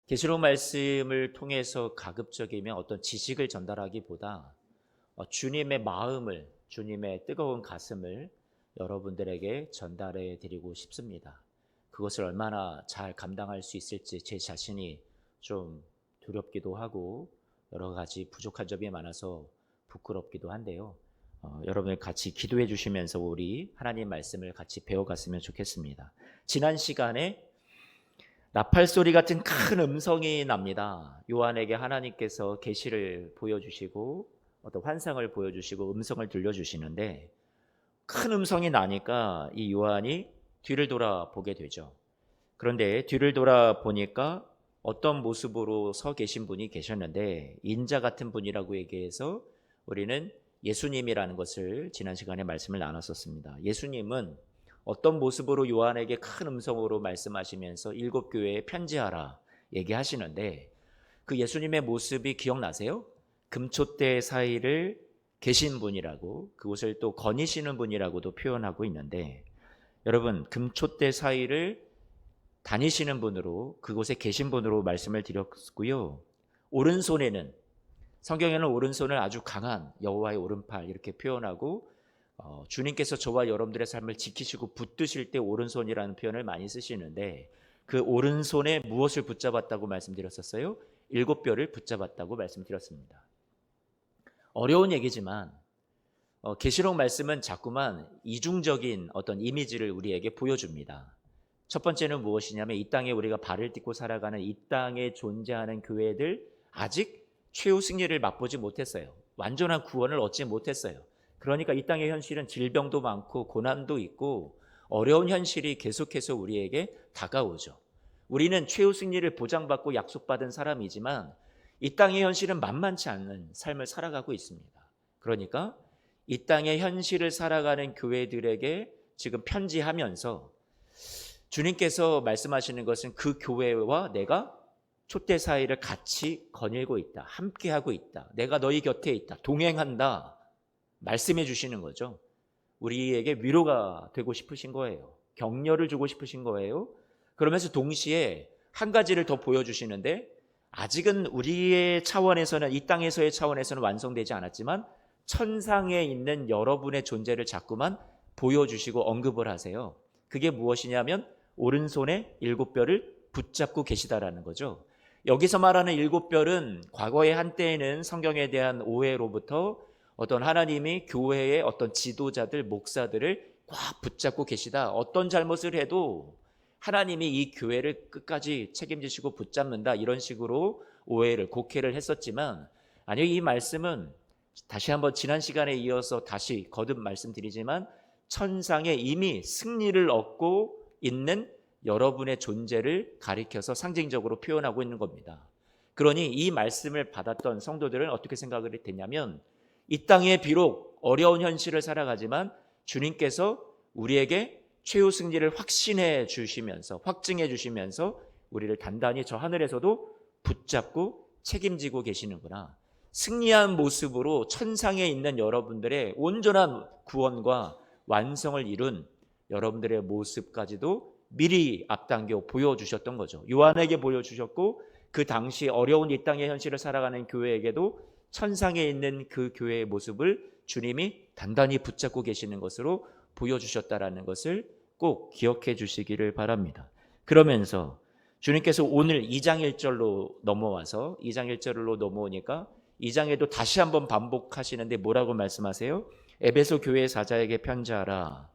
계시록 말씀을 통해서 가급적이면 어떤 지식을 전달하기보다 주님의 마음을, 주님의 뜨거운 가슴을 여러분들에게 전달해 드리고 싶습니다. 그것을 얼마나 잘 감당할 수 있을지 제 자신이 좀 두렵기도 하고 여러 가지 부족한 점이 많아서 부끄럽기도 한데요. 여러분 같이 기도해 주시면서 우리 하나님 말씀을 같이 배워갔으면 좋겠습니다. 지난 시간에 나팔 소리 같은 큰 음성이 납니다. 요한에게 하나님께서 계시를 보여주시고 어떤 환상을 보여주시고 음성을 들려주시는데 큰 음성이 나니까 이 요한이 뒤를 돌아보게 되죠. 그런데 뒤를 돌아보니까 어떤 모습으로 서 계신 분이 계셨는데 인자 같은 분이라고 얘기해서 우리는 예수님이라는 것을 지난 시간에 말씀을 나눴었습니다. 예수님은 어떤 모습으로 요한에게 큰 음성으로 말씀하시면서 일곱 교회에 편지하라 얘기하시는데 그 예수님의 모습이 기억나세요? 금촛대 사이를 계신 분이라고, 그곳을 또 거니시는 분이라고도 표현하고 있는데, 여러분 금촛대 사이를 다니시는 분으로, 그곳에 계신 분으로 말씀을 드렸고요. 오른손에는, 성경에는 오른손을 아주 강한 여호와의 오른팔 이렇게 표현하고, 주님께서 저와 여러분들의 삶을 지키시고 붙드실 때 오른손이라는 표현을 많이 쓰시는데 그 오른손에 무엇을 붙잡았다고 말씀드렸었어요? 일곱 뼈를 붙잡았다고 말씀드렸습니다. 어려운 얘기지만 계시록 말씀은 자꾸만 이중적인 어떤 이미지를 우리에게 보여줍니다. 첫 번째는 무엇이냐면 이 땅에 우리가 발을 딛고 살아가는 이 땅에 존재하는 교회들 아직 최후 승리를 맛보지 못했어요. 완전한 구원을 얻지 못했어요. 그러니까 이 땅의 현실은 질병도 많고 고난도 있고 어려운 현실이 계속해서 우리에게 다가오죠. 우리는 최후 승리를 보장받고 약속받은 사람이지만 이 땅의 현실은 만만치 않은 삶을 살아가고 있습니다. 그러니까 이 땅의 현실을 살아가는 교회들에게 지금 편지하면서 주님께서 말씀하시는 것은 그 교회와 내가 촛대 사이를 같이 거닐고 있다. 함께하고 있다. 내가 너희 곁에 있다. 동행한다. 말씀해 주시는 거죠. 우리에게 위로가 되고 싶으신 거예요. 격려를 주고 싶으신 거예요. 그러면서 동시에 한 가지를 더 보여주시는데 아직은 우리의 차원에서는, 이 땅에서의 차원에서는 완성되지 않았지만 천상에 있는 여러분의 존재를 자꾸만 보여주시고 언급을 하세요. 그게 무엇이냐면 오른손에 일곱 뼈를 붙잡고 계시다라는 거죠. 여기서 말하는 일곱 뼈는 과거의 한때에는 성경에 대한 오해로부터 어떤 하나님이 교회의 어떤 지도자들, 목사들을 꽉 붙잡고 계시다. 어떤 잘못을 해도 하나님이 이 교회를 끝까지 책임지시고 붙잡는다. 이런 식으로 오해를, 곡해를 했었지만 아니요, 이 말씀은 다시 한번 지난 시간에 이어서 다시 거듭 말씀드리지만 천상에 이미 승리를 얻고 있는 여러분의 존재를 가리켜서 상징적으로 표현하고 있는 겁니다. 그러니 이 말씀을 받았던 성도들은 어떻게 생각을 했냐면 이 땅에 비록 어려운 현실을 살아가지만 주님께서 우리에게 최후 승리를 확신해 주시면서, 확증해 주시면서 우리를 단단히 저 하늘에서도 붙잡고 책임지고 계시는구나. 승리한 모습으로 천상에 있는 여러분들의 온전한 구원과 완성을 이룬 여러분들의 모습까지도 미리 앞당겨 보여주셨던 거죠. 요한에게 보여주셨고 그 당시 어려운 이 땅의 현실을 살아가는 교회에게도 천상에 있는 그 교회의 모습을 주님이 단단히 붙잡고 계시는 것으로 보여주셨다라는 것을 꼭 기억해 주시기를 바랍니다. 그러면서 주님께서 오늘 2장 1절로 넘어와서 2장 1절로 넘어오니까 2장에도 다시 한번 반복하시는데 뭐라고 말씀하세요? 에베소 교회 사자에게 편지하라.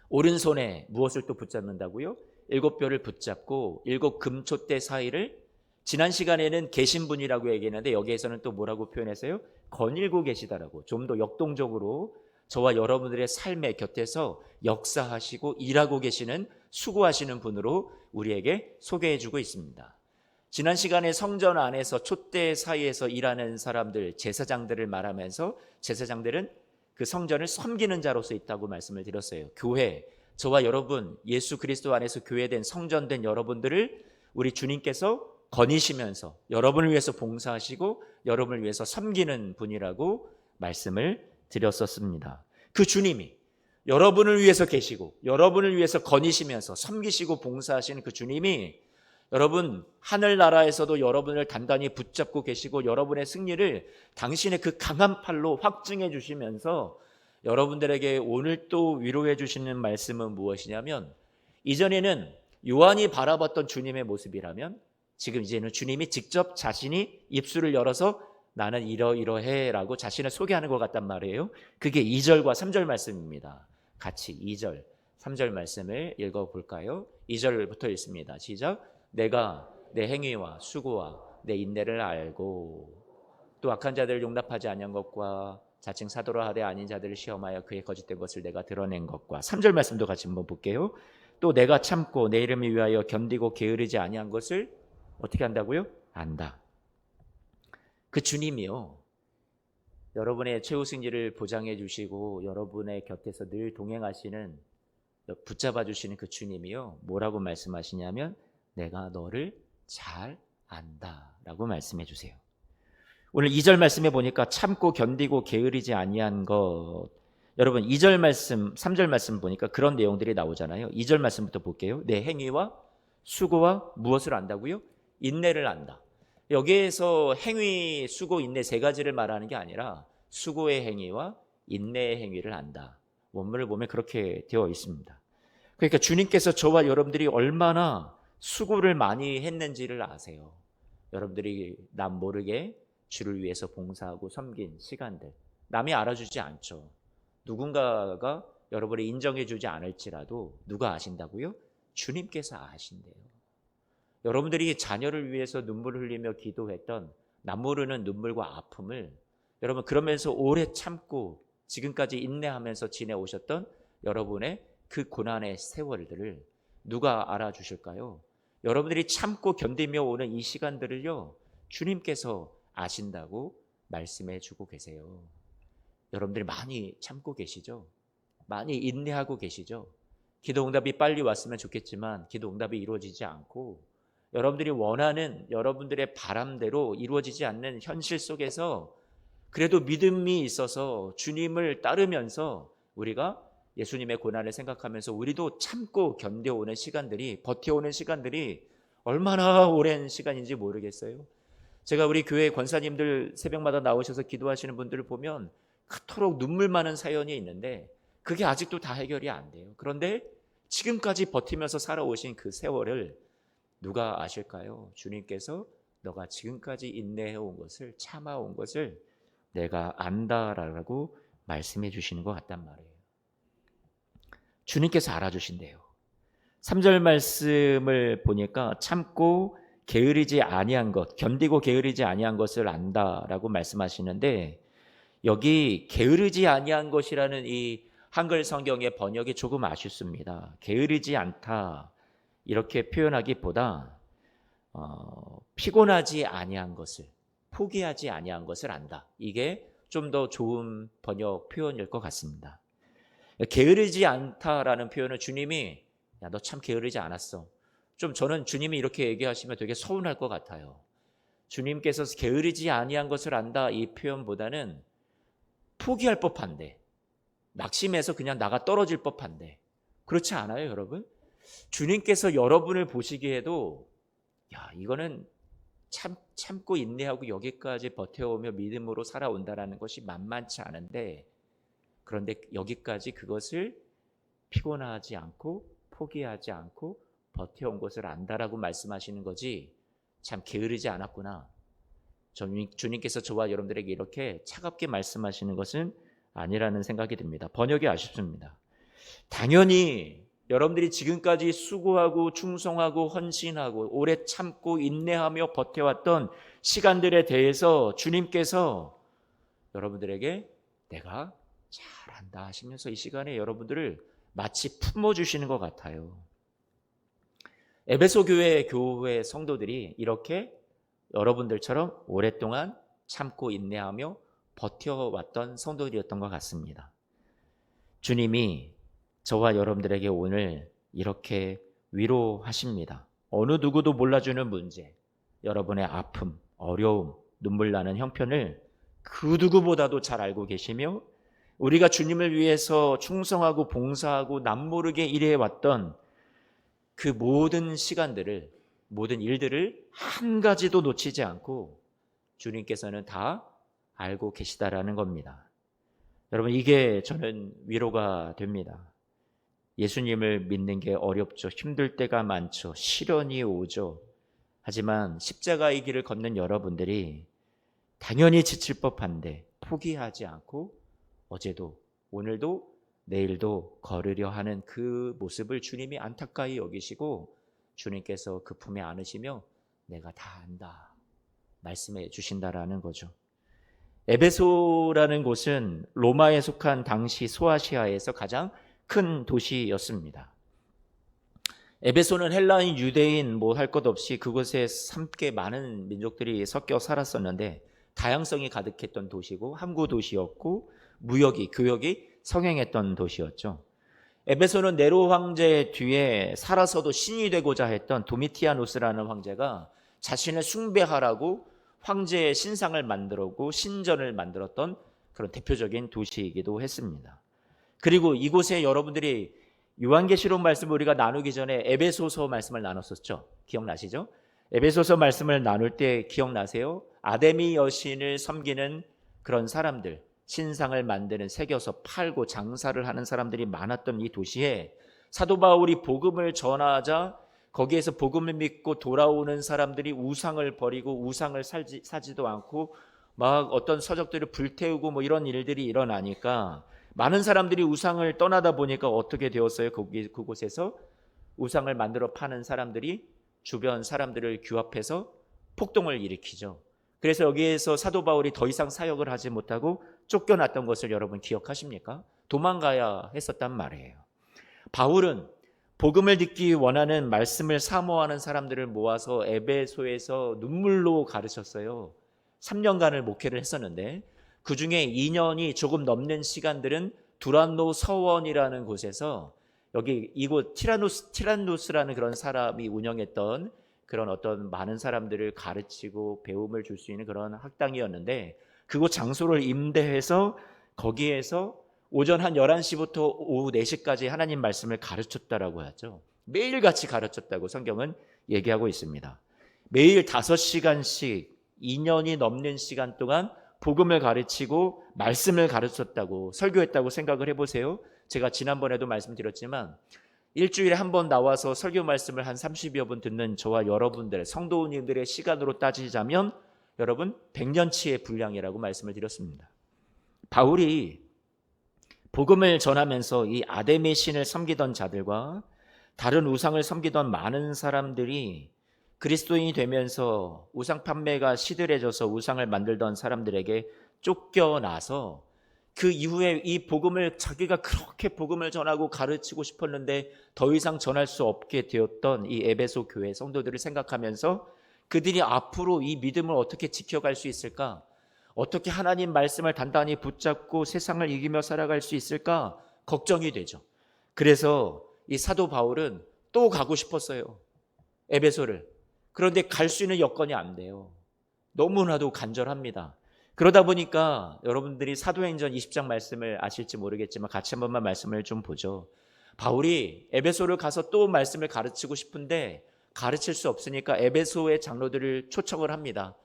오른손에 무엇을 또 붙잡는다고요? 일곱 뼈를 붙잡고 일곱 금촛대 사이를, 지난 시간에는 계신 분이라고 얘기했는데 여기에서는 또 뭐라고 표현했어요? 거닐고 계시다라고, 좀 더 역동적으로 저와 여러분들의 삶의 곁에서 역사하시고 일하고 계시는, 수고하시는 분으로 우리에게 소개해주고 있습니다. 지난 시간에 성전 안에서 촛대 사이에서 일하는 사람들, 제사장들을 말하면서 제사장들은 그 성전을 섬기는 자로서 있다고 말씀을 드렸어요. 교회, 저와 여러분, 예수 그리스도 안에서 교회된, 성전된 여러분들을 우리 주님께서 거니시면서 여러분을 위해서 봉사하시고 여러분을 위해서 섬기는 분이라고 말씀을 드렸었습니다. 그 주님이 여러분을 위해서 계시고 여러분을 위해서 거니시면서 섬기시고 봉사하시는 그 주님이 여러분, 하늘나라에서도 여러분을 단단히 붙잡고 계시고 여러분의 승리를 당신의 그 강한 팔로 확증해 주시면서 여러분들에게 오늘 또 위로해 주시는 말씀은 무엇이냐면, 이전에는 요한이 바라봤던 주님의 모습이라면 지금 이제는 주님이 직접 자신이 입술을 열어서 나는 이러이러해 라고 자신을 소개하는 것 같단 말이에요. 그게 2절과 3절 말씀입니다. 같이 2절, 3절 말씀을 읽어볼까요? 2절부터 읽습니다. 시작. 내가 내 행위와 수고와 내 인내를 알고 또 악한 자들을 용납하지 아니한 것과 자칭 사도라 하되 아닌 자들을 시험하여 그의 거짓된 것을 내가 드러낸 것과 3절 말씀도 같이 한번 볼게요. 또 내가 참고 내 이름을 위하여 견디고 게으르지 아니한 것을 어떻게 한다고요? 안다. 그 주님이요, 여러분의 최후 승리를 보장해 주시고 여러분의 곁에서 늘 동행하시는, 붙잡아 주시는 그 주님이요, 뭐라고 말씀하시냐면 내가 너를 잘 안다 라고 말씀해 주세요. 오늘 2절 말씀에 보니까 참고 견디고 게으르지 아니한 것, 여러분 2절 말씀 3절 말씀 보니까 그런 내용들이 나오잖아요. 2절 말씀부터 볼게요. 내 행위와 수고와 무엇을 안다고요? 인내를 안다. 여기에서 행위, 수고, 인내 세 가지를 말하는 게 아니라 수고의 행위와 인내의 행위를 안다. 원문을 보면 그렇게 되어 있습니다. 그러니까 주님께서 저와 여러분들이 얼마나 수고를 많이 했는지를 아세요. 여러분들이 남 모르게 주를 위해서 봉사하고 섬긴 시간들, 남이 알아주지 않죠. 누군가가 여러분을 인정해 주지 않을지라도 누가 아신다고요? 주님께서 아신대요. 여러분들이 자녀를 위해서 눈물을 흘리며 기도했던 남 모르는 눈물과 아픔을 여러분 그러면서 오래 참고 지금까지 인내하면서 지내오셨던 여러분의 그 고난의 세월들을 누가 알아주실까요? 여러분들이 참고 견디며 오는 이 시간들을요, 주님께서 아신다고 말씀해 주고 계세요. 여러분들이 많이 참고 계시죠? 많이 인내하고 계시죠? 기도 응답이 빨리 왔으면 좋겠지만 기도 응답이 이루어지지 않고 여러분들이 원하는 여러분들의 바람대로 이루어지지 않는 현실 속에서 그래도 믿음이 있어서 주님을 따르면서 우리가 예수님의 고난을 생각하면서 우리도 참고 견뎌오는 시간들이, 버텨오는 시간들이 얼마나 오랜 시간인지 모르겠어요. 제가 우리 교회 권사님들 새벽마다 나오셔서 기도하시는 분들을 보면 그토록 눈물 많은 사연이 있는데 그게 아직도 다 해결이 안 돼요. 그런데 지금까지 버티면서 살아오신 그 세월을 누가 아실까요? 주님께서 너가 지금까지 인내해온 것을, 참아온 것을 내가 안다라고 말씀해 주시는 것 같단 말이에요. 주님께서 알아주신대요. 3절 말씀을 보니까 참고 게으르지 아니한 것, 견디고 게으르지 아니한 것을 안다라고 말씀하시는데, 여기 게으르지 아니한 것이라는 이 한글 성경의 번역이 조금 아쉽습니다. 게으르지 않다 이렇게 표현하기보다 피곤하지 아니한 것을, 포기하지 아니한 것을 안다. 이게 좀 더 좋은 번역 표현일 것 같습니다. 게으르지 않다라는 표현은 주님이 야, 너 참 게으르지 않았어. 좀 저는 주님이 이렇게 얘기하시면 되게 서운할 것 같아요. 주님께서 게으르지 아니한 것을 안다 이 표현보다는 포기할 법한데, 낙심해서 그냥 나가 떨어질 법한데, 그렇지 않아요, 여러분? 주님께서 여러분을 보시기에도 야, 이거는 참고 인내하고 여기까지 버텨오며 믿음으로 살아온다는 것이 만만치 않은데, 그런데 여기까지 그것을 피곤하지 않고 포기하지 않고 버텨온 것을 안다라고 말씀하시는 거지, 참 게으르지 않았구나. 주님께서 저와 여러분들에게 이렇게 차갑게 말씀하시는 것은 아니라는 생각이 듭니다. 번역이 아쉽습니다. 당연히 여러분들이 지금까지 수고하고 충성하고 헌신하고 오래 참고 인내하며 버텨왔던 시간들에 대해서 주님께서 여러분들에게 내가 잘한다 하시면서 이 시간에 여러분들을 마치 품어주시는 것 같아요. 에베소 교회 성도들이 이렇게 여러분들처럼 오랫동안 참고 인내하며 버텨왔던 성도들이었던 것 같습니다. 주님이 저와 여러분들에게 오늘 이렇게 위로하십니다. 어느 누구도 몰라주는 문제, 여러분의 아픔, 어려움, 눈물 나는 형편을 그 누구보다도 잘 알고 계시며, 우리가 주님을 위해서 충성하고 봉사하고 남모르게 일해왔던 그 모든 시간들을 모든 일들을 한 가지도 놓치지 않고 주님께서는 다 알고 계시다라는 겁니다. 여러분, 이게 저는 위로가 됩니다. 예수님을 믿는 게 어렵죠. 힘들 때가 많죠. 시련이 오죠. 하지만 십자가의 길을 걷는 여러분들이 당연히 지칠 법한데 포기하지 않고 어제도 오늘도 내일도 걸으려 하는 그 모습을 주님이 안타까이 여기시고 주님께서 그 품에 안으시며 내가 다 안다 말씀해 주신다라는 거죠. 에베소라는 곳은 로마에 속한 당시 소아시아에서 가장 큰 도시였습니다. 에베소는 헬라인, 유대인 뭐 할 것 없이 그곳에 함께 많은 민족들이 섞여 살았었는데 다양성이 가득했던 도시고 항구 도시였고 무역이, 교역이 성행했던 도시였죠. 에베소는 네로 황제 뒤에 살아서도 신이 되고자 했던 도미티아누스라는 황제가 자신을 숭배하라고 황제의 신상을 만들었고 신전을 만들었던 그런 대표적인 도시이기도 했습니다. 그리고 이곳에 여러분들이 요한계시록 말씀을 우리가 나누기 전에 에베소서 말씀을 나눴었죠. 기억나시죠? 에베소서 말씀을 나눌 때 기억나세요? 아데미 여신을 섬기는 그런 사람들, 신상을 만드는, 새겨서 팔고 장사를 하는 사람들이 많았던 이 도시에 사도 바울이 복음을 전하자 거기에서 복음을 믿고 돌아오는 사람들이 우상을 버리고 우상을 사지도 않고 막 어떤 서적들을 불태우고 뭐 이런 일들이 일어나니까 많은 사람들이 우상을 떠나다 보니까 어떻게 되었어요? 그곳에서 우상을 만들어 파는 사람들이 주변 사람들을 규합해서 폭동을 일으키죠. 그래서 여기에서 사도 바울이 더 이상 사역을 하지 못하고 쫓겨났던 것을 여러분 기억하십니까? 도망가야 했었단 말이에요. 바울은 복음을 듣기 원하는 말씀을 사모하는 사람들을 모아서 에베소에서 눈물로 가르쳤어요. 3년간을 목회를 했었는데 그 중에 2년이 조금 넘는 시간들은 두란노 서원이라는 곳에서 여기 이곳 티란누스라는 그런 사람이 운영했던 그런 어떤 많은 사람들을 가르치고 배움을 줄 수 있는 그런 학당이었는데 그곳 장소를 임대해서 거기에서 오전 한 11시부터 오후 4시까지 하나님 말씀을 가르쳤다라고 하죠. 매일같이 가르쳤다고 성경은 얘기하고 있습니다. 매일 5시간씩 2년이 넘는 시간 동안 복음을 가르치고 말씀을 가르쳤다고 설교했다고 생각을 해보세요. 제가 지난번에도 말씀드렸지만 일주일에 한 번 나와서 설교 말씀을 한 30여 분 듣는 저와 여러분들 성도님들의 시간으로 따지자면 여러분 100년치의 분량이라고 말씀을 드렸습니다. 바울이 복음을 전하면서 이 아데미 신을 섬기던 자들과 다른 우상을 섬기던 많은 사람들이 그리스도인이 되면서 우상 판매가 시들해져서 우상을 만들던 사람들에게 쫓겨나서 그 이후에 이 복음을 자기가 그렇게 복음을 전하고 가르치고 싶었는데 더 이상 전할 수 없게 되었던 이 에베소 교회 성도들을 생각하면서 그들이 앞으로 이 믿음을 어떻게 지켜갈 수 있을까? 어떻게 하나님 말씀을 단단히 붙잡고 세상을 이기며 살아갈 수 있을까? 걱정이 되죠. 그래서 이 사도 바울은 또 가고 싶었어요. 에베소를. 그런데 갈 수 있는 여건이 안 돼요. 너무나도 간절합니다. 그러다 보니까 여러분들이 사도행전 20장 말씀을 아실지 모르겠지만 같이 한 번만 말씀을 좀 보죠. 바울이 에베소를 가서 또 말씀을 가르치고 싶은데 가르칠 수 없으니까 에베소의 장로들을 초청을 합니다.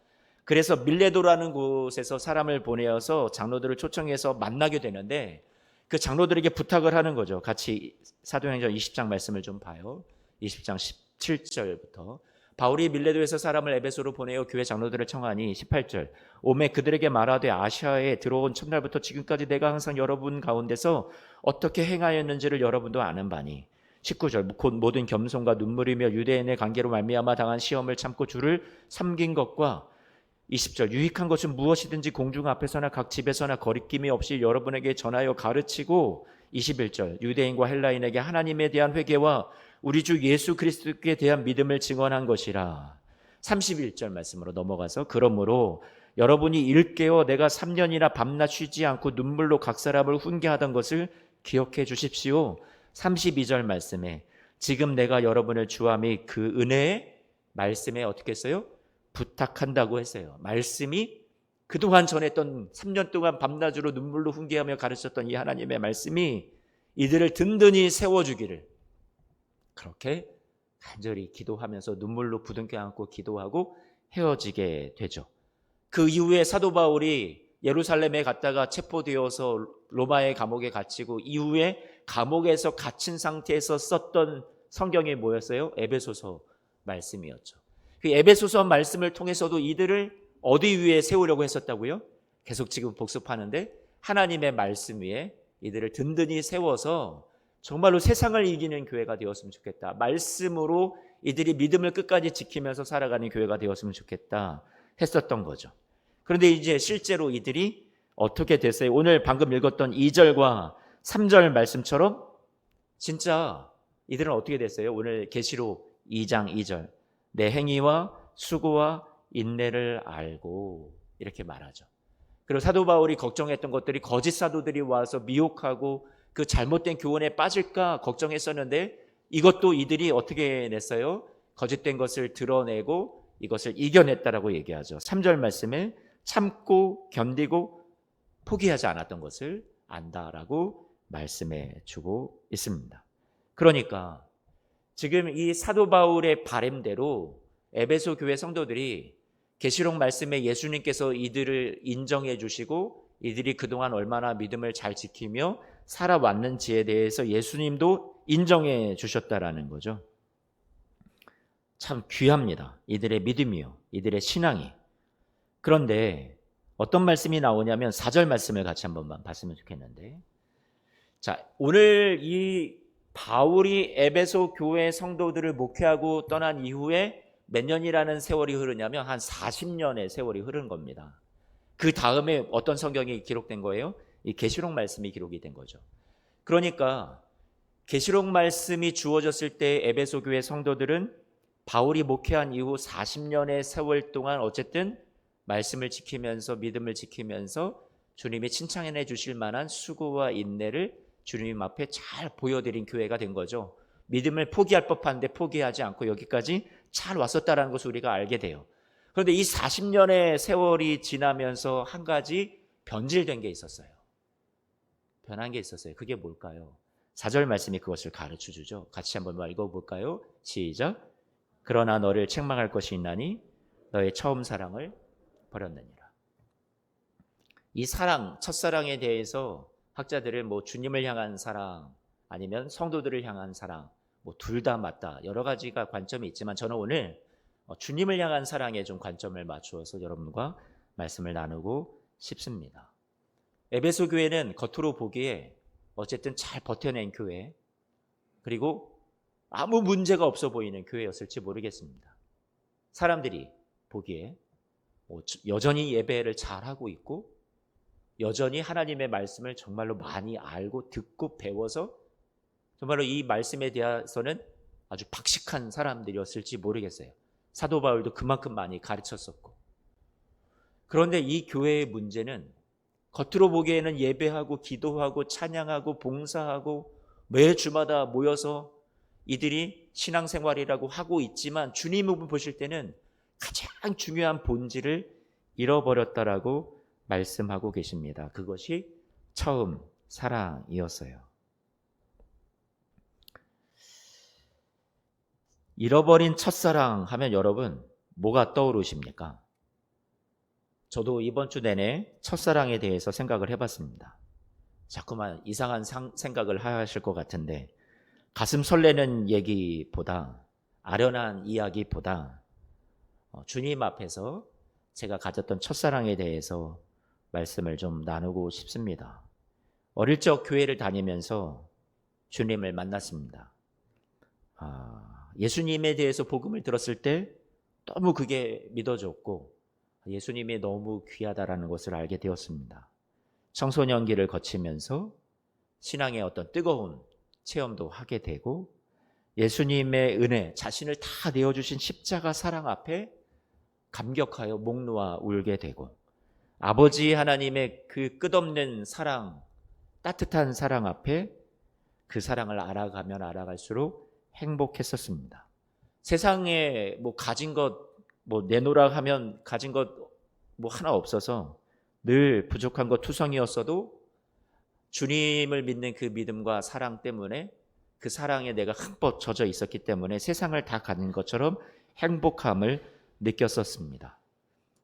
그래서 밀레도라는 곳에서 사람을 보내어서 장로들을 초청해서 만나게 되는데 그 장로들에게 부탁을 하는 거죠. 같이 사도행전 20장 말씀을 좀 봐요. 20장 17절부터 바울이 밀레도에서 사람을 에베소로 보내어 교회 장로들을 청하니 18절 오매 그들에게 말하되 아시아에 들어온 첫날부터 지금까지 내가 항상 여러분 가운데서 어떻게 행하였는지를 여러분도 아는 바니 19절 곧 모든 겸손과 눈물이며 유대인의 관계로 말미암아 당한 시험을 참고 주를 섬긴 것과 20절 유익한 것은 무엇이든지 공중 앞에서나 각 집에서나 거리낌이 없이 여러분에게 전하여 가르치고 21절 유대인과 헬라인에게 하나님에 대한 회개와 우리 주 예수 그리스도께 대한 믿음을 증언한 것이라. 31절 말씀으로 넘어가서 그러므로 여러분이 일깨어 내가 3년이나 밤낮 쉬지 않고 눈물로 각 사람을 훈계하던 것을 기억해 주십시오. 32절 말씀에 지금 내가 여러분을 주와 및 그 은혜의 말씀에 어떻게 했어요? 부탁한다고 했어요. 말씀이 그동안 전했던 3년 동안 밤낮으로 눈물로 훈계하며 가르쳤던 이 하나님의 말씀이 이들을 든든히 세워주기를 그렇게 간절히 기도하면서 눈물로 부둥켜 안고 기도하고 헤어지게 되죠. 그 이후에 사도 바울이 예루살렘에 갔다가 체포되어서 로마의 감옥에 갇히고 이후에 감옥에서 갇힌 상태에서 썼던 성경이 뭐였어요? 에베소서 말씀이었죠. 그 에베소서 말씀을 통해서도 이들을 어디 위에 세우려고 했었다고요? 계속 지금 복습하는데 하나님의 말씀 위에 이들을 든든히 세워서 정말로 세상을 이기는 교회가 되었으면 좋겠다. 말씀으로 이들이 믿음을 끝까지 지키면서 살아가는 교회가 되었으면 좋겠다 했었던 거죠. 그런데 이제 실제로 이들이 어떻게 됐어요? 오늘 방금 읽었던 2절과 3절 말씀처럼 진짜 이들은 어떻게 됐어요? 오늘 계시록 2장 2절 내 행위와 수고와 인내를 알고 이렇게 말하죠. 그리고 사도 바울이 걱정했던 것들이 거짓 사도들이 와서 미혹하고 그 잘못된 교훈에 빠질까 걱정했었는데 이것도 이들이 어떻게 냈어요? 거짓된 것을 드러내고 이것을 이겨냈다라고 얘기하죠. 3절 말씀에 참고 견디고 포기하지 않았던 것을 안다라고 말씀해 주고 있습니다. 그러니까 지금 이 사도 바울의 바램대로 에베소 교회 성도들이 계시록 말씀에 예수님께서 이들을 인정해 주시고 이들이 그동안 얼마나 믿음을 잘 지키며 살아왔는지에 대해서 예수님도 인정해 주셨다라는 거죠. 참 귀합니다. 이들의 믿음이요, 이들의 신앙이. 그런데 어떤 말씀이 나오냐면 4절 말씀을 같이 한번만 봤으면 좋겠는데, 자, 오늘 이 바울이 에베소 교회 성도들을 목회하고 떠난 이후에 몇 년이라는 세월이 흐르냐면 한 40년의 세월이 흐른 겁니다. 그 다음에 어떤 성경이 기록된 거예요? 이 계시록 말씀이 기록이 된 거죠. 그러니까 계시록 말씀이 주어졌을 때 에베소 교회 성도들은 바울이 목회한 이후 40년의 세월 동안 어쨌든 말씀을 지키면서 믿음을 지키면서 주님이 칭찬해 주실 만한 수고와 인내를 주님 앞에 잘 보여드린 교회가 된 거죠. 믿음을 포기할 법한데 포기하지 않고 여기까지 잘 왔었다는 것을 우리가 알게 돼요. 그런데 이 40년의 세월이 지나면서 한 가지 변질된 게 있었어요. 변한 게 있었어요. 그게 뭘까요? 4절 말씀이 그것을 가르쳐 주죠. 같이 한번 읽어볼까요? 시작. 그러나 너를 책망할 것이 있나니 너의 처음 사랑을 버렸느니라. 이 사랑, 첫사랑에 대해서 학자들은 뭐 주님을 향한 사랑 아니면 성도들을 향한 사랑 뭐 둘 다 맞다 여러 가지가 관점이 있지만 저는 오늘 주님을 향한 사랑에 좀 관점을 맞추어서 여러분과 말씀을 나누고 싶습니다. 에베소 교회는 겉으로 보기에 어쨌든 잘 버텨낸 교회 그리고 아무 문제가 없어 보이는 교회였을지 모르겠습니다. 사람들이 보기에 여전히 예배를 잘하고 있고 여전히 하나님의 말씀을 정말로 많이 알고 듣고 배워서 정말로 이 말씀에 대해서는 아주 박식한 사람들이었을지 모르겠어요. 사도 바울도 그만큼 많이 가르쳤었고. 그런데 이 교회의 문제는 겉으로 보기에는 예배하고 기도하고 찬양하고 봉사하고 매 주마다 모여서 이들이 신앙생활이라고 하고 있지만 주님을 보실 때는 가장 중요한 본질을 잃어버렸다라고 말씀하고 계십니다. 그것이 처음 사랑이었어요. 잃어버린 첫사랑 하면 여러분 뭐가 떠오르십니까? 저도 이번 주 내내 첫사랑에 대해서 생각을 해봤습니다. 자꾸만 이상한 생각을 하실 것 같은데 가슴 설레는 얘기보다 아련한 이야기보다 주님 앞에서 제가 가졌던 첫사랑에 대해서 말씀을 좀 나누고 싶습니다. 어릴 적 교회를 다니면서 주님을 만났습니다. 예수님에 대해서 복음을 들었을 때 너무 그게 믿어졌고 예수님이 너무 귀하다라는 것을 알게 되었습니다. 청소년기를 거치면서 신앙의 어떤 뜨거운 체험도 하게 되고 예수님의 은혜, 자신을 다 내어주신 십자가 사랑 앞에 감격하여 목 놓아 울게 되고 아버지 하나님의 그 끝없는 사랑, 따뜻한 사랑 앞에 그 사랑을 알아가면 알아갈수록 행복했었습니다. 세상에 뭐 가진 것, 뭐 내놓으라 하면 가진 것 뭐 하나 없어서 늘 부족한 것 투성이었어도 주님을 믿는 그 믿음과 사랑 때문에 그 그 사랑에 내가 흠뻑 젖어 있었기 때문에 세상을 다 가진 것처럼 행복함을 느꼈었습니다.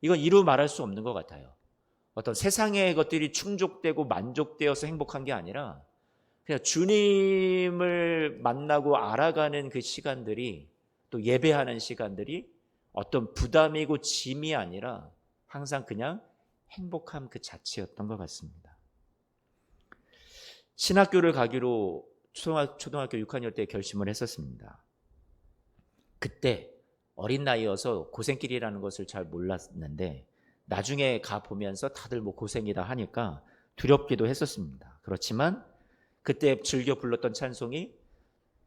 이건 이루 말할 수 없는 것 같아요. 어떤 세상의 것들이 충족되고 만족되어서 행복한 게 아니라 그냥 주님을 만나고 알아가는 그 시간들이, 또 예배하는 시간들이 어떤 부담이고 짐이 아니라 항상 그냥 행복함 그 자체였던 것 같습니다. 신학교를 가기로 초등학교 6학년 때 결심을 했었습니다. 그때 어린 나이여서 고생길이라는 것을 잘 몰랐는데 나중에 가보면서 다들 뭐 고생이다 하니까 두렵기도 했었습니다. 그렇지만 그때 즐겨 불렀던 찬송이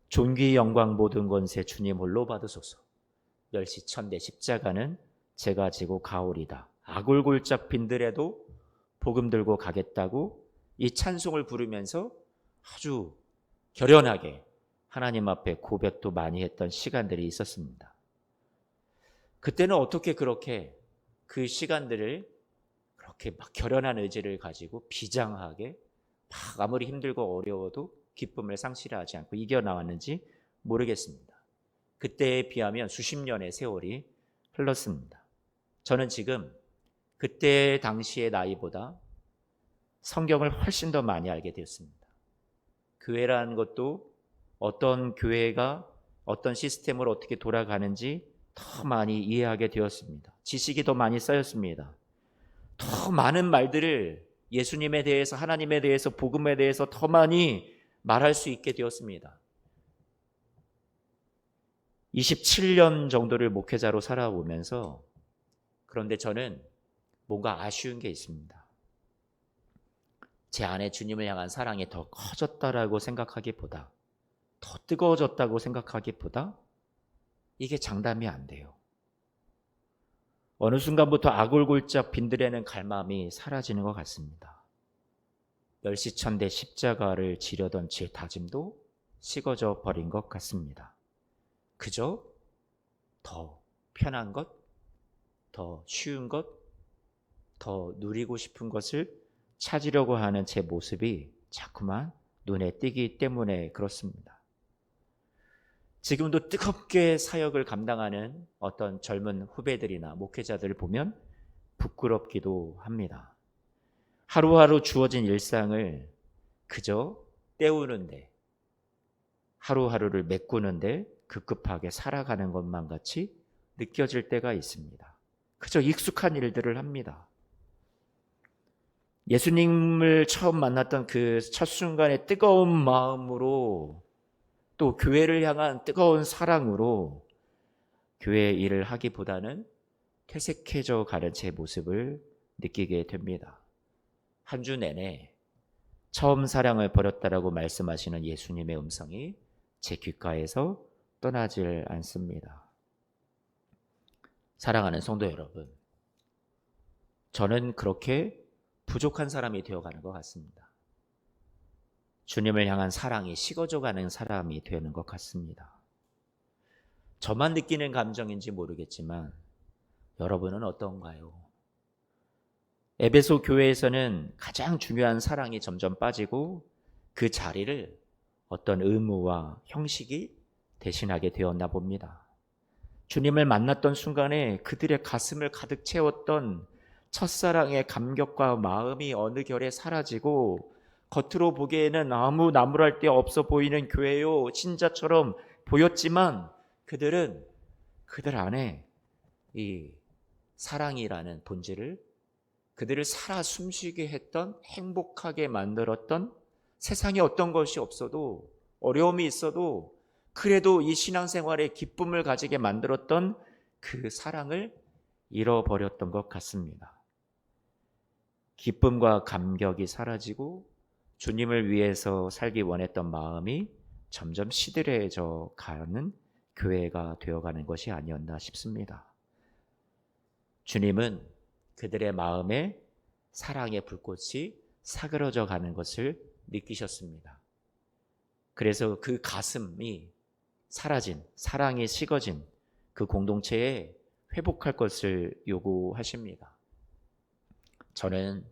존귀 영광 모든 권세 주님 홀로 받으소서, 멸시천대 십자가는 제가 지고 가오리다, 아골골짝 빈들에도 복음 들고 가겠다고 이 찬송을 부르면서 아주 결연하게 하나님 앞에 고백도 많이 했던 시간들이 있었습니다. 그때는 어떻게 그렇게 그 시간들을 그렇게 막 결연한 의지를 가지고 비장하게 막 아무리 힘들고 어려워도 기쁨을 상실하지 않고 이겨나왔는지 모르겠습니다. 그때에 비하면 수십 년의 세월이 흘렀습니다. 저는 지금 그때 당시의 나이보다 성경을 훨씬 더 많이 알게 되었습니다. 교회라는 것도 어떤 교회가 어떤 시스템으로 어떻게 돌아가는지 더 많이 이해하게 되었습니다. 지식이 더 많이 쌓였습니다. 더 많은 말들을 예수님에 대해서, 하나님에 대해서, 복음에 대해서 더 많이 말할 수 있게 되었습니다. 27년 정도를 목회자로 살아오면서 그런데 저는 뭔가 아쉬운 게 있습니다. 제 안에 주님을 향한 사랑이 더 커졌다라고 생각하기보다, 더 뜨거워졌다고 생각하기보다 이게 장담이 안 돼요. 어느 순간부터 아골골짝 빈들에는 갈망이 사라지는 것 같습니다. 멸시천대 십자가를 지려던 제 다짐도 식어져 버린 것 같습니다. 그저 더 편한 것, 더 쉬운 것, 더 누리고 싶은 것을 찾으려고 하는 제 모습이 자꾸만 눈에 띄기 때문에 그렇습니다. 지금도 뜨겁게 사역을 감당하는 어떤 젊은 후배들이나 목회자들을 보면 부끄럽기도 합니다. 하루하루 주어진 일상을 그저 때우는데, 하루하루를 메꾸는데 급급하게 살아가는 것만 같이 느껴질 때가 있습니다. 그저 익숙한 일들을 합니다. 예수님을 처음 만났던 그 첫 순간의 뜨거운 마음으로, 또 교회를 향한 뜨거운 사랑으로 교회 일을 하기보다는 퇴색해져 가는 제 모습을 느끼게 됩니다. 한 주 내내 처음 사랑을 버렸다라고 말씀하시는 예수님의 음성이 제 귓가에서 떠나질 않습니다. 사랑하는 성도 여러분, 저는 그렇게 부족한 사람이 되어가는 것 같습니다. 주님을 향한 사랑이 식어져가는 사람이 되는 것 같습니다. 저만 느끼는 감정인지 모르겠지만 여러분은 어떤가요? 에베소 교회에서는 가장 중요한 사랑이 점점 빠지고 그 자리를 어떤 의무와 형식이 대신하게 되었나 봅니다. 주님을 만났던 순간에 그들의 가슴을 가득 채웠던 첫사랑의 감격과 마음이 어느 결에 사라지고 겉으로 보기에는 아무 나무랄 데 없어 보이는 교회요 신자처럼 보였지만 그들은 그들 안에 이 사랑이라는 본질을, 그들을 살아 숨쉬게 했던, 행복하게 만들었던, 세상에 어떤 것이 없어도, 어려움이 있어도 그래도 이 신앙생활에 기쁨을 가지게 만들었던 그 사랑을 잃어버렸던 것 같습니다. 기쁨과 감격이 사라지고 주님을 위해서 살기 원했던 마음이 점점 시들해져 가는 교회가 되어가는 것이 아니었나 싶습니다. 주님은 그들의 마음에 사랑의 불꽃이 사그러져 가는 것을 느끼셨습니다. 그래서 그 가슴이 사라진, 사랑이 식어진 그 공동체에 회복할 것을 요구하십니다. 저는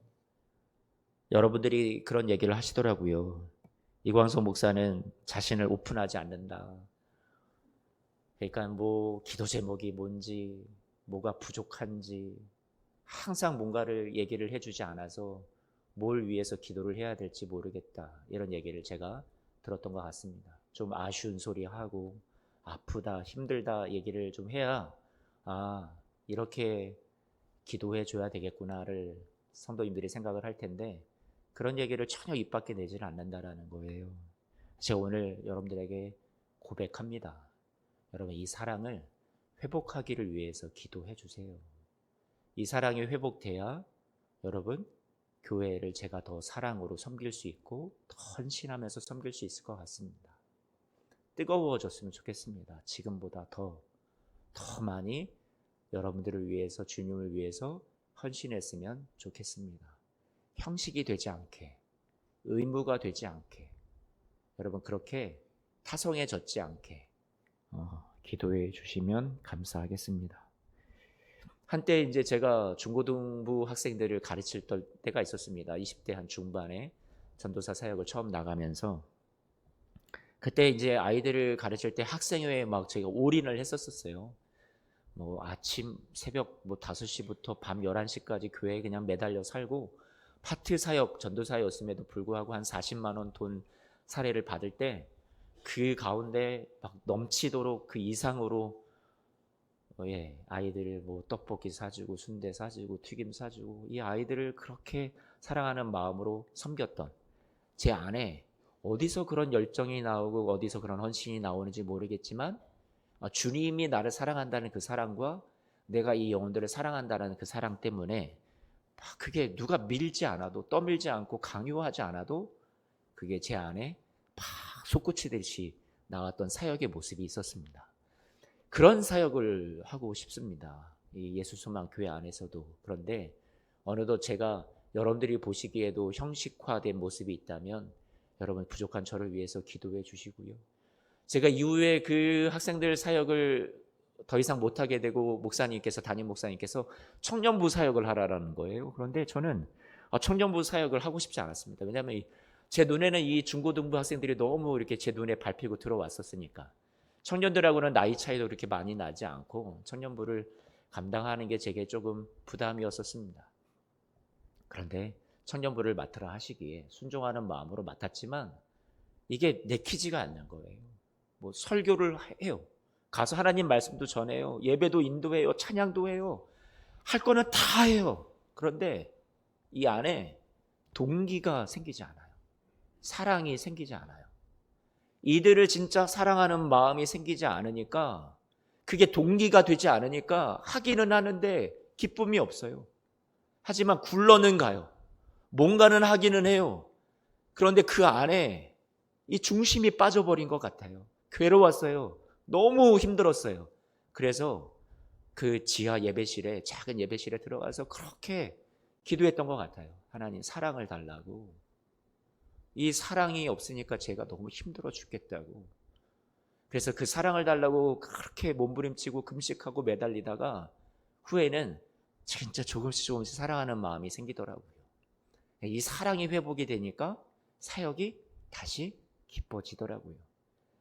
여러분들이 그런 얘기를 하시더라고요. 이광석 목사는 자신을 오픈하지 않는다. 그러니까 뭐 기도 제목이 뭔지, 뭐가 부족한지 항상 뭔가를 얘기를 해주지 않아서 뭘 위해서 기도를 해야 될지 모르겠다. 이런 얘기를 제가 들었던 것 같습니다. 좀 아쉬운 소리 하고 아프다, 힘들다 얘기를 좀 해야 이렇게 기도해 줘야 되겠구나를 성도님들이 생각을 할 텐데 그런 얘기를 전혀 입 밖에 내지를 않는다라는 거예요. 제가 오늘 여러분들에게 고백합니다. 여러분 이 사랑을 회복하기를 위해서 기도해 주세요. 이 사랑이 회복돼야 여러분 교회를 제가 더 사랑으로 섬길 수 있고 더 헌신하면서 섬길 수 있을 것 같습니다. 뜨거워졌으면 좋겠습니다. 지금보다 더 많이 여러분들을 위해서 주님을 위해서 헌신했으면 좋겠습니다. 형식이 되지 않게 의무가 되지 않게 여러분 그렇게 타성해졌지 않게 기도해 주시면 감사하겠습니다. 한때 이제 제가 중고등부 학생들을 가르칠 때가 있었습니다. 20대 한 중반에 전도사 사역을 처음 나가면서 그때 이제 아이들을 가르칠 때 학생회에 막 제가 올인을 했었어요. 뭐 아침 새벽 뭐 5시부터 밤 11시까지 교회에 그냥 매달려 살고 파트 사역 전도사였음에도 불구하고 한 40만 원 돈 사례를 받을 때 그 가운데 막 넘치도록 그 이상으로 아이들을 뭐 떡볶이 사주고 순대 사주고 튀김 사주고 이 아이들을 그렇게 사랑하는 마음으로 섬겼던 제 안에 어디서 그런 열정이 나오고 어디서 그런 헌신이 나오는지 모르겠지만 주님이 나를 사랑한다는 그 사랑과 내가 이 영혼들을 사랑한다는 그 사랑 때문에 그게 누가 밀지 않아도 떠밀지 않고 강요하지 않아도 그게 제 안에 팍 솟구치듯이 나왔던 사역의 모습이 있었습니다. 그런 사역을 하고 싶습니다. 이 예수소망교회 안에서도. 그런데 어느덧 제가 여러분들이 보시기에도 형식화된 모습이 있다면 여러분 부족한 저를 위해서 기도해 주시고요. 제가 이후에 그 학생들 사역을 더 이상 못하게 되고 담임 목사님께서 청년부 사역을 하라는 거예요. 그런데 저는 청년부 사역을 하고 싶지 않았습니다. 왜냐하면 제 눈에는 이 중고등부 학생들이 너무 이렇게 제 눈에 밟히고 들어왔었으니까 청년들하고는 나이 차이도 그렇게 많이 나지 않고 청년부를 감당하는 게 제게 조금 부담이었었습니다. 그런데 청년부를 맡으라 하시기에 순종하는 마음으로 맡았지만 이게 내키지가 않는 거예요. 뭐 설교를 해요. 가서 하나님 말씀도 전해요. 예배도 인도해요. 찬양도 해요. 할 거는 다 해요. 그런데 이 안에 동기가 생기지 않아요. 사랑이 생기지 않아요. 이들을 진짜 사랑하는 마음이 생기지 않으니까 그게 동기가 되지 않으니까 하기는 하는데 기쁨이 없어요. 하지만 굴러는 가요. 뭔가는 하기는 해요. 그런데 그 안에 이 중심이 빠져버린 것 같아요. 괴로웠어요. 너무 힘들었어요. 그래서 그 지하 예배실에 작은 예배실에 들어가서 그렇게 기도했던 것 같아요. 하나님 사랑을 달라고. 이 사랑이 없으니까 제가 너무 힘들어 죽겠다고. 그래서 그 사랑을 달라고 그렇게 몸부림치고 금식하고 매달리다가 후에는 진짜 조금씩 사랑하는 마음이 생기더라고요. 이 사랑이 회복이 되니까 사역이 다시 기뻐지더라고요.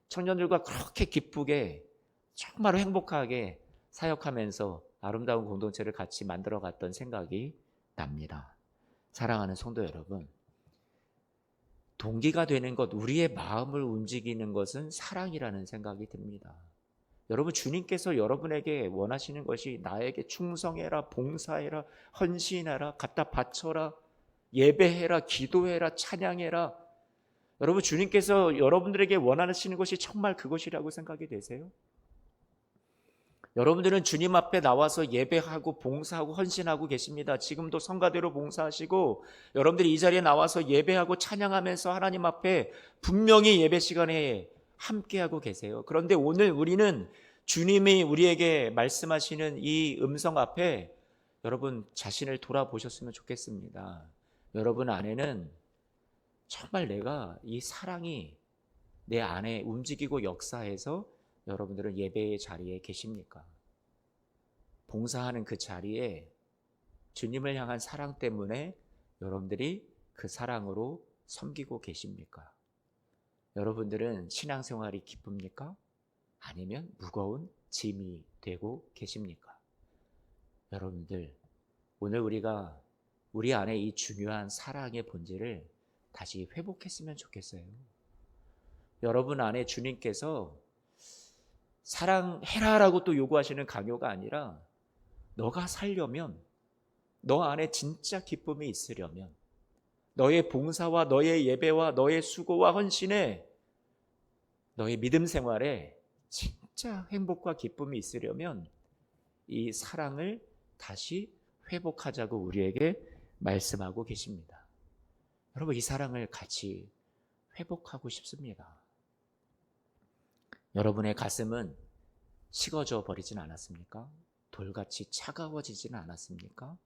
청년들과 그렇게 기쁘게 정말 행복하게 사역하면서 아름다운 공동체를 같이 만들어갔던 생각이 납니다. 사랑하는 성도 여러분, 동기가 되는 것, 우리의 마음을 움직이는 것은 사랑이라는 생각이 듭니다. 여러분 주님께서 여러분에게 원하시는 것이 나에게 충성해라, 봉사해라, 헌신해라, 갖다 바쳐라, 예배해라, 기도해라, 찬양해라. 여러분 주님께서 여러분들에게 원하시는 것이 정말 그것이라고 생각이 되세요? 여러분들은 주님 앞에 나와서 예배하고 봉사하고 헌신하고 계십니다. 지금도 성가대로 봉사하시고 여러분들이 이 자리에 나와서 예배하고 찬양하면서 하나님 앞에 분명히 예배 시간에 함께하고 계세요. 그런데 오늘 우리는 주님이 우리에게 말씀하시는 이 음성 앞에 여러분 자신을 돌아보셨으면 좋겠습니다. 여러분 안에는 정말 내가 이 사랑이 내 안에 움직이고 역사해서 여러분들은 예배의 자리에 계십니까? 봉사하는 그 자리에 주님을 향한 사랑 때문에 여러분들이 그 사랑으로 섬기고 계십니까? 여러분들은 신앙생활이 기쁩니까? 아니면 무거운 짐이 되고 계십니까? 여러분들, 오늘 우리가 우리 안에 이 중요한 사랑의 본질을 다시 회복했으면 좋겠어요. 여러분 안에 주님께서 사랑해라라고 또 요구하시는 강요가 아니라 너가 살려면, 너 안에 진짜 기쁨이 있으려면, 너의 봉사와 너의 예배와 너의 수고와 헌신에, 너의 믿음 생활에 진짜 행복과 기쁨이 있으려면 이 사랑을 다시 회복하자고 우리에게 말씀하고 계십니다. 여러분, 이 사랑을 같이 회복하고 싶습니다. 여러분의 가슴은 식어져 버리진 않았습니까? 돌같이 차가워지지는 않았습니까?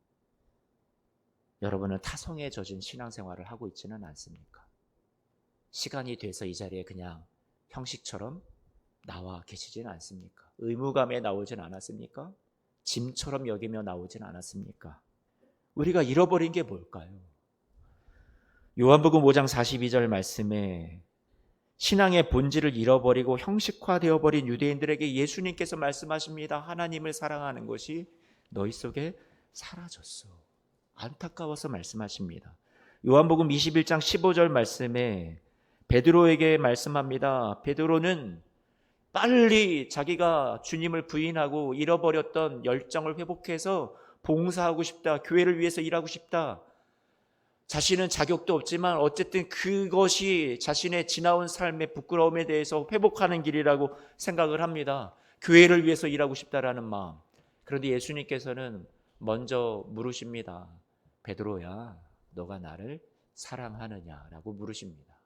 여러분은 타성에 젖은 신앙생활을 하고 있지는 않습니까? 시간이 돼서 이 자리에 그냥 형식처럼 나와 계시진 않습니까? 의무감에 나오진 않았습니까? 짐처럼 여기며 나오진 않았습니까? 우리가 잃어버린 게 뭘까요? 요한복음 5장 42절 말씀에 신앙의 본질을 잃어버리고 형식화되어 버린 유대인들에게 예수님께서 말씀하십니다. 하나님을 사랑하는 것이 너희 속에 사라졌어. 안타까워서 말씀하십니다. 요한복음 21장 15절 말씀에 베드로에게 말씀합니다. 베드로는 빨리 자기가 주님을 부인하고 잃어버렸던 열정을 회복해서 봉사하고 싶다. 교회를 위해서 일하고 싶다. 자신은 자격도 없지만 어쨌든 그것이 자신의 지나온 삶의 부끄러움에 대해서 회복하는 길이라고 생각을 합니다. 교회를 위해서 일하고 싶다라는 마음. 그런데 예수님께서는 먼저 물으십니다. 베드로야, 너가 나를 사랑하느냐라고 물으십니다.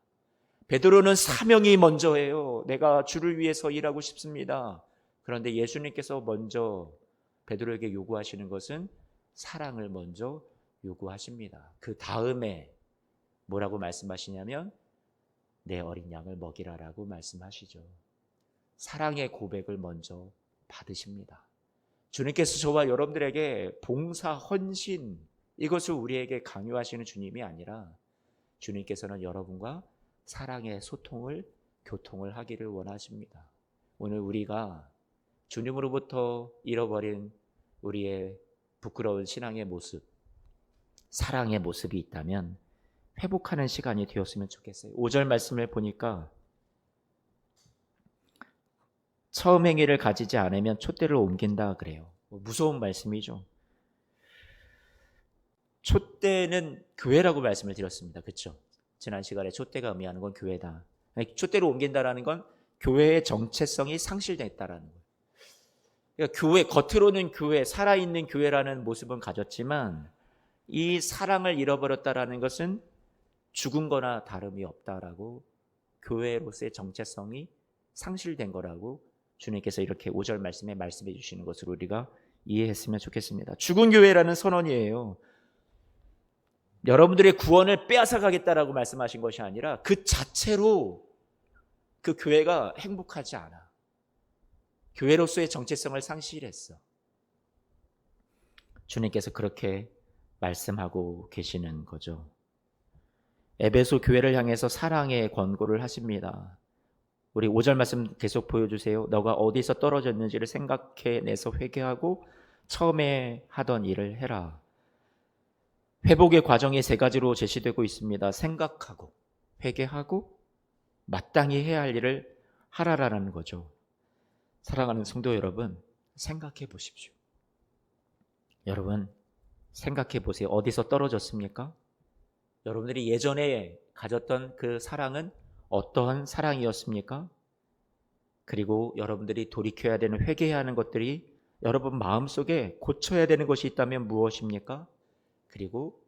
베드로는 사명이 먼저예요. 내가 주를 위해서 일하고 싶습니다. 그런데 예수님께서 먼저 베드로에게 요구하시는 것은 사랑을 먼저 요구하십니다. 그 다음에 뭐라고 말씀하시냐면 내 어린 양을 먹이라라고 말씀하시죠. 사랑의 고백을 먼저 받으십니다. 주님께서 저와 여러분들에게 봉사, 헌신 이것을 우리에게 강요하시는 주님이 아니라 주님께서는 여러분과 사랑의 소통을, 교통을 하기를 원하십니다. 오늘 우리가 주님으로부터 잃어버린 우리의 부끄러운 신앙의 모습, 사랑의 모습이 있다면 회복하는 시간이 되었으면 좋겠어요. 5절 말씀을 보니까 처음 행위를 가지지 않으면 촛대를 옮긴다 그래요. 무서운 말씀이죠. 촛대는 교회라고 말씀을 드렸습니다. 그렇죠? 지난 시간에 촛대가 의미하는 건 교회다. 촛대를 옮긴다라는 건 교회의 정체성이 상실됐다라는 거예요. 그러니까 교회, 겉으로는 교회, 살아있는 교회라는 모습은 가졌지만 이 사랑을 잃어버렸다라는 것은 죽은 거나 다름이 없다라고, 교회로서의 정체성이 상실된 거라고 주님께서 이렇게 5절 말씀에 말씀해 주시는 것으로 우리가 이해했으면 좋겠습니다. 죽은 교회라는 선언이에요. 여러분들의 구원을 빼앗아 가겠다라고 말씀하신 것이 아니라 그 자체로 그 교회가 행복하지 않아. 교회로서의 정체성을 상실했어. 주님께서 그렇게 말씀하고 계시는 거죠. 에베소 교회를 향해서 사랑의 권고를 하십니다. 우리 5절 말씀 계속 보여주세요. 너가 어디서 떨어졌는지를 생각해내서 회개하고 처음에 하던 일을 해라. 회복의 과정이 3가지로 제시되고 있습니다. 생각하고, 회개하고, 마땅히 해야 할 일을 하라라는 거죠. 사랑하는 성도 여러분, 생각해 보십시오. 여러분, 생각해 보세요. 어디서 떨어졌습니까? 여러분들이 예전에 가졌던 그 사랑은 어떠한 사랑이었습니까? 그리고 여러분들이 돌이켜야 되는, 회개해야 하는 것들이 여러분 마음속에 고쳐야 되는 것이 있다면 무엇입니까? 그리고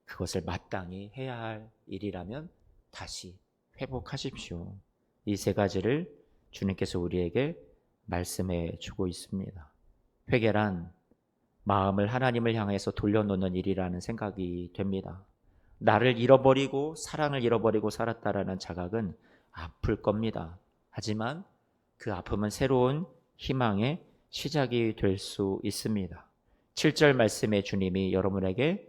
그것을 마땅히 해야 할 일이라면 다시 회복하십시오. 이 3가지를 주님께서 우리에게 말씀해 주고 있습니다. 회개란 마음을 하나님을 향해서 돌려놓는 일이라는 생각이 됩니다. 나를 잃어버리고 사랑을 잃어버리고 살았다라는 자각은 아플 겁니다. 하지만 그 아픔은 새로운 희망의 시작이 될 수 있습니다. 7절 말씀에 주님이 여러분에게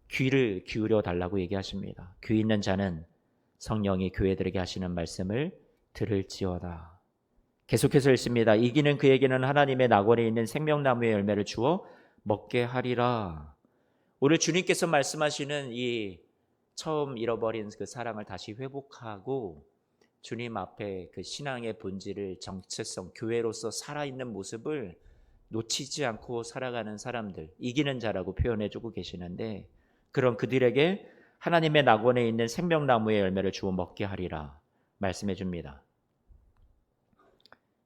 귀를 기울여 달라고 얘기하십니다. 귀 있는 자는 성령이 교회들에게 하시는 말씀을 들을지어다. 계속해서 읽습니다. 이기는 그에게는 하나님의 낙원에 있는 생명나무의 열매를 주어 먹게 하리라. 오늘 주님께서 말씀하시는 이 처음 잃어버린 그 사랑을 다시 회복하고 주님 앞에 그 신앙의 본질을, 정체성, 교회로서 살아있는 모습을 놓치지 않고 살아가는 사람들, 이기는 자라고 표현해주고 계시는데, 그런 그들에게 하나님의 낙원에 있는 생명나무의 열매를 주어 먹게 하리라 말씀해 줍니다.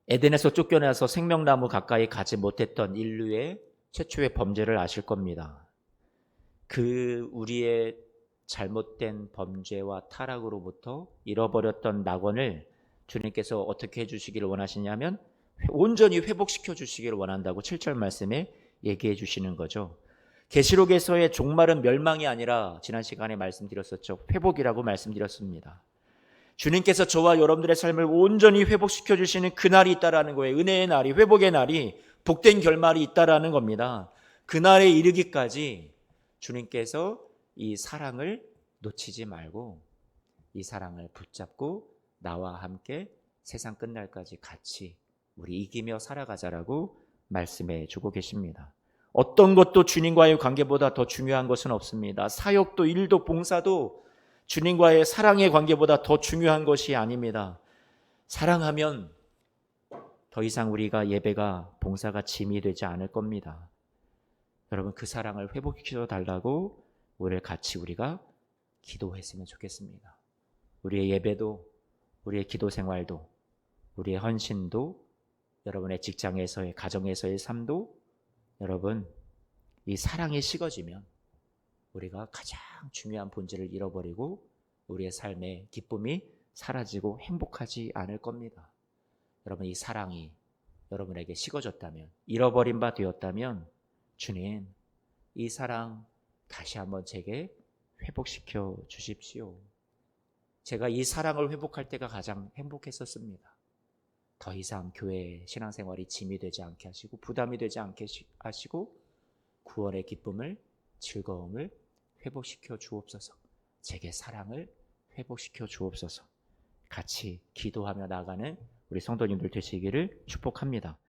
에덴에서 쫓겨나서 생명나무 가까이 가지 못했던 인류의 최초의 범죄를 아실 겁니다. 그 우리의 잘못된 범죄와 타락으로부터 잃어버렸던 낙원을 주님께서 어떻게 해주시기를 원하시냐면 온전히 회복시켜 주시기를 원한다고 7절 말씀에 얘기해 주시는 거죠. 계시록에서의 종말은 멸망이 아니라 지난 시간에 말씀드렸었죠. 회복이라고 말씀드렸습니다. 주님께서 저와 여러분들의 삶을 온전히 회복시켜 주시는 그날이 있다라는 거예요. 은혜의 날이, 회복의 날이, 복된 결말이 있다라는 겁니다. 그날에 이르기까지 주님께서 이 사랑을 놓치지 말고 이 사랑을 붙잡고 나와 함께 세상 끝날까지 같이 우리 이기며 살아가자라고 말씀해 주고 계십니다. 어떤 것도 주님과의 관계보다 더 중요한 것은 없습니다. 사역도, 일도, 봉사도 주님과의 사랑의 관계보다 더 중요한 것이 아닙니다. 사랑하면 더 이상 우리가 예배가, 봉사가 짐이 되지 않을 겁니다. 여러분, 그 사랑을 회복시켜 달라고 오늘 같이 우리가 기도했으면 좋겠습니다. 우리의 예배도, 우리의 기도 생활도, 우리의 헌신도, 여러분의 직장에서의, 가정에서의 삶도, 여러분, 이 사랑이 식어지면 우리가 가장 중요한 본질을 잃어버리고 우리의 삶의 기쁨이 사라지고 행복하지 않을 겁니다. 여러분, 이 사랑이 여러분에게 식어졌다면, 잃어버린 바 되었다면 주님, 이 사랑 다시 한번 제게 회복시켜 주십시오. 제가 이 사랑을 회복할 때가 가장 행복했었습니다. 더 이상 교회 신앙생활이 짐이 되지 않게 하시고 부담이 되지 않게 하시고 구원의 기쁨을, 즐거움을 회복시켜 주옵소서. 제게 사랑을 회복시켜 주옵소서. 같이 기도하며 나가는 우리 성도님들 되시기를 축복합니다.